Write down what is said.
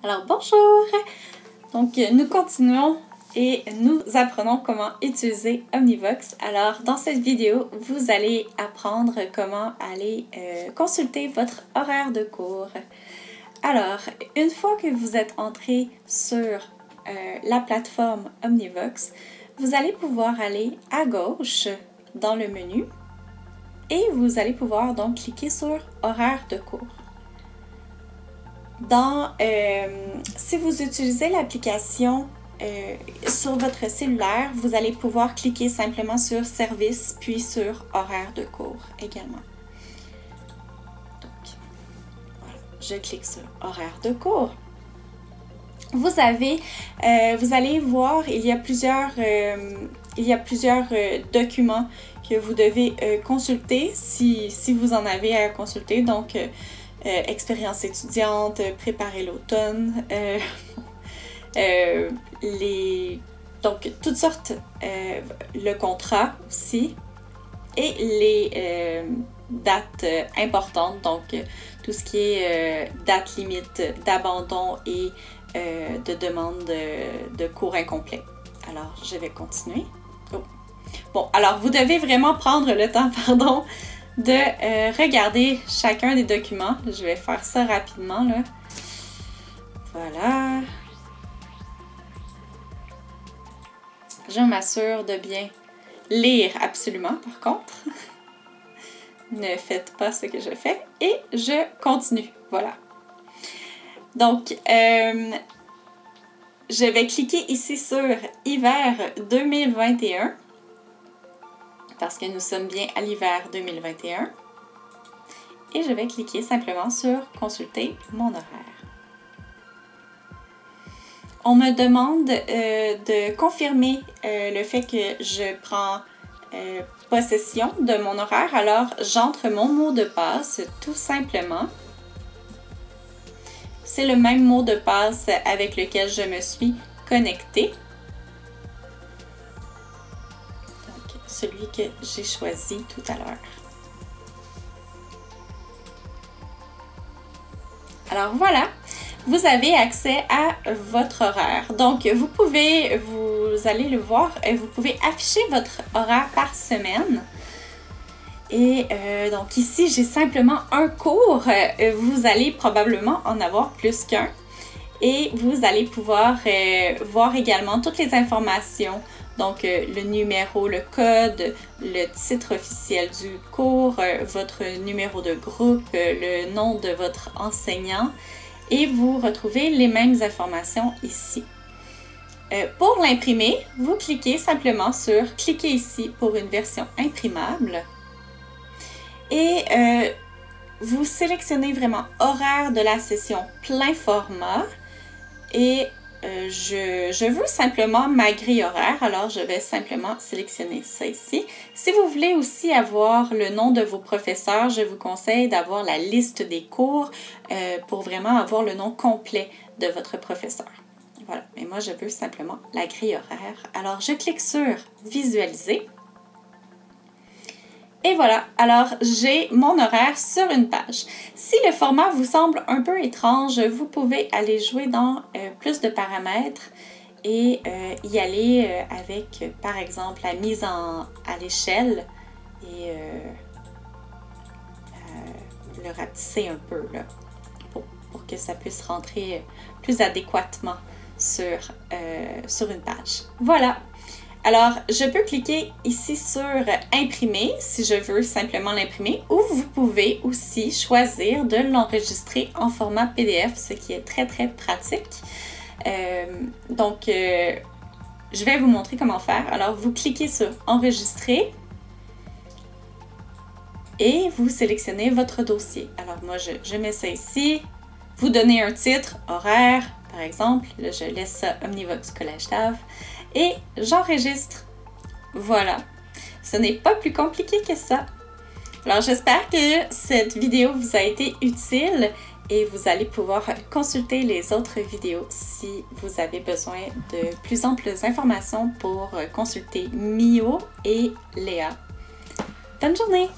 Alors bonjour! Donc nous continuons et nous apprenons comment utiliser Omnivox. Alors dans cette vidéo, vous allez apprendre comment aller consulter votre horaire de cours. Alors, une fois que vous êtes entré sur la plateforme Omnivox, vous allez pouvoir aller à gauche dans le menu et vous allez pouvoir donc cliquer sur horaire de cours. Si vous utilisez l'application sur votre cellulaire, vous allez pouvoir cliquer simplement sur service puis sur horaire de cours également. Donc, voilà, je clique sur horaire de cours. Vous allez voir, il y a plusieurs documents que vous devez consulter si vous en avez à consulter. Donc, expérience étudiante, préparer l'automne, donc toutes sortes, le contrat aussi, et les dates importantes, donc tout ce qui est date limite d'abandon et de demande de cours incomplet. Alors, je vais continuer. Oh. Bon, alors vous devez vraiment prendre le temps, de regarder chacun des documents. Je vais faire ça rapidement, là. Voilà. Je m'assure de bien lire absolument, par contre. Ne faites pas ce que je fais. Et je continue. Voilà. Donc, je vais cliquer ici sur hiver 2021. Parce que nous sommes bien à l'hiver 2021. Et je vais cliquer simplement sur « Consulter mon horaire ». On me demande de confirmer le fait que je prends possession de mon horaire. Alors, j'entre mon mot de passe tout simplement. C'est le même mot de passe avec lequel je me suis connectée. Celui que j'ai choisi tout à l'heure. Alors voilà, vous avez accès à votre horaire. Donc vous allez le voir, vous pouvez afficher votre horaire par semaine. Et donc ici, j'ai simplement un cours. Vous allez probablement en avoir plus qu'un. Et vous allez pouvoir voir également toutes les informations. Donc, le numéro, le code, le titre officiel du cours, votre numéro de groupe, le nom de votre enseignant. Et vous retrouvez les mêmes informations ici. Pour l'imprimer, vous cliquez simplement sur « Cliquez ici pour une version imprimable ». Et vous sélectionnez vraiment « Horaire de la session plein format ». Et je veux simplement ma grille horaire, alors je vais simplement sélectionner ça ici. Si vous voulez aussi avoir le nom de vos professeurs, je vous conseille d'avoir la liste des cours pour vraiment avoir le nom complet de votre professeur. Voilà, mais moi je veux simplement la grille horaire. Alors je clique sur visualiser. Et voilà, alors j'ai mon horaire sur une page. Si le format vous semble un peu étrange, vous pouvez aller jouer dans plus de paramètres et y aller avec, par exemple, la mise à l'échelle et le rapetisser un peu là, pour que ça puisse rentrer plus adéquatement sur une page. Voilà. Alors, je peux cliquer ici sur « Imprimer » si je veux simplement l'imprimer, ou vous pouvez aussi choisir de l'enregistrer en format PDF, ce qui est très, très pratique. Donc, je vais vous montrer comment faire. Alors, vous cliquez sur « Enregistrer » et vous sélectionnez votre dossier. Alors, moi, je mets ça ici. Vous donnez un titre, horaire, par exemple. Là, je laisse ça Omnivox Collège d'Ave. Et j'enregistre. Voilà. Ce n'est pas plus compliqué que ça. Alors, j'espère que cette vidéo vous a été utile et vous allez pouvoir consulter les autres vidéos si vous avez besoin de plus amples informations pour consulter Mio et Léa. Bonne journée!